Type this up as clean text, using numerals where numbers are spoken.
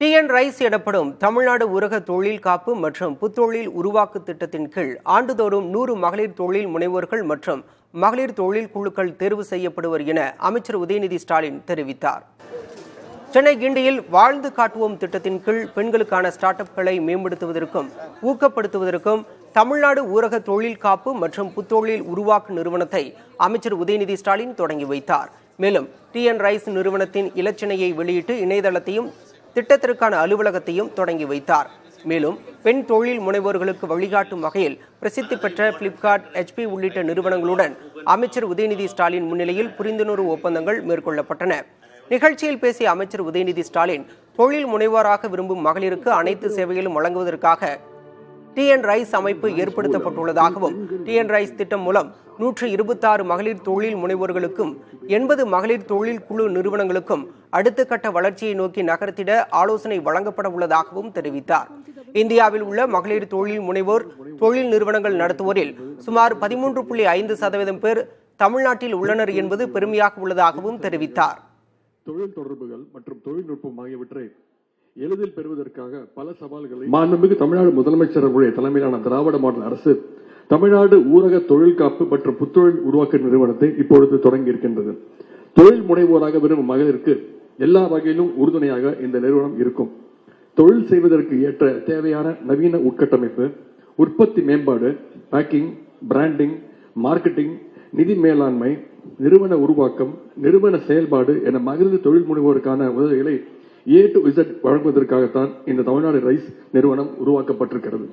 TN rice எனப்படும் தமிழ்நாடு ஊரக தொழில் காப்பு மற்றும் புத்தொழில் உருவாக்கு திட்டத்தின் கீழ் ஆண்டுதோறும் 100 மகளிர் தொழில் முனைவோர்கள் மற்றும் மகளிர் தொழில் குழுக்கள் தேர்வு செய்யப்படுவர் என அமைச்சர் உதயநிதி ஸ்டாலின் தெரிவித்தார். சென்னை கிண்டியில் வாழ்ந்து காட்டுவோம் திட்டத்தின் கீழ் பெண்களுக்கான ஸ்டார்ட் அப்களை மேம்படுத்துவதற்கும் ஊக்கப்படுத்துவதற்கும் தமிழ்நாடு ஊரக தொழில் காப்பு மற்றும் புத்தொழில் உருவாக்கு நிறுவனத்தை அமைச்சர் உதயநிதி ஸ்டாலின் தொடங்கி வைத்தார். மேலும் டிஎன் ரைஸ் நிறுவனத்தின் இலச்சினையை வெளியிட்டு இணையதளத்தையும் திட்டத்திற்கான அலுவலகத்தையும் தொடங்கி வைத்தார். மேலும் பெண் தொழில் முனைவோர்களுக்கு வழிகாட்டும் வகையில் பிரசித்தி பெற்ற பிளிப்கார்ட், HP உள்ளிட்ட நிறுவனங்களுடன் அமைச்சர் உதயநிதி ஸ்டாலின் முன்னிலையில் புரிந்துணர்வு ஒப்பந்தங்கள் மேற்கொள்ளப்பட்டன. நிகழ்ச்சியில் பேசிய அமைச்சர் உதயநிதி ஸ்டாலின், தொழில் முனைவோராக விரும்பும் மகளிருக்கு அனைத்து சேவைகளும் வழங்குவதற்காக டிஎன் ரைஸ் அமைப்பு ஏற்படுத்தப்பட்டுள்ளதாகவும், டிஎன் ரைஸ் திட்டம் மூலம் 126 மகளிர் தொழில் முனைவோர்களுக்கும் 80 மகளிர் தொழில் குழு நிறுவனங்களுக்கும் அடுத்த கட்ட வளர்ச்சியை நோக்கி நகர்த்திட ஆலோசனை வழங்கப்பட உள்ளதாகவும் தெரிவித்தார். இந்தியாவில் உள்ள மகளிர் தொழில் முனைவோர் தொழில் நிறுவனங்கள் நடத்துவோரில் சுமார் 13.5% பேர் தமிழ்நாட்டில் உள்ளனர் என்பது பெருமையாக உள்ளதாகவும் தெரிவித்தார். தொழில் தொடர்புகள் மற்றும் தொழில்நுட்பம் ஆகியவற்றை எளிதில் பெறுவதற்காக பல சவால்களை மாண்புமிகு தமிழ்நாடு முதலமைச்சர் அவருடைய தலைமையிலான திராவிட மாடல் அரசு தமிழ்நாடு ஊரக தொழில் காப்பு மற்றும் புத்தொழில் உருவாக்க நிறுவனத்தை இப்பொழுது தொடங்கி இருக்கின்றது. தொழில் முனைவோராக விரும்பும் மகளிருக்கு எல்லா வகையிலும் உறுதுணையாக இந்த நிறுவனம் இருக்கும். தொழில் செய்வதற்கு ஏற்ற தேவையான நவீன உட்கட்டமைப்பு, உற்பத்தி மேம்பாடு, பேக்கிங், பிராண்டிங், மார்க்கெட்டிங், நிதி மேலாண்மை, நிறுவன உருவாக்கம், நிறுவன செயல்பாடு என மகளிர் தொழில் முனைவோருக்கான உதவிகளை A to Z வழங்குவதற்காகத்தான் இந்த தமிழ்நாடு ரைஸ் நிறுவனம் உருவாக்கப்பட்டிருக்கிறது.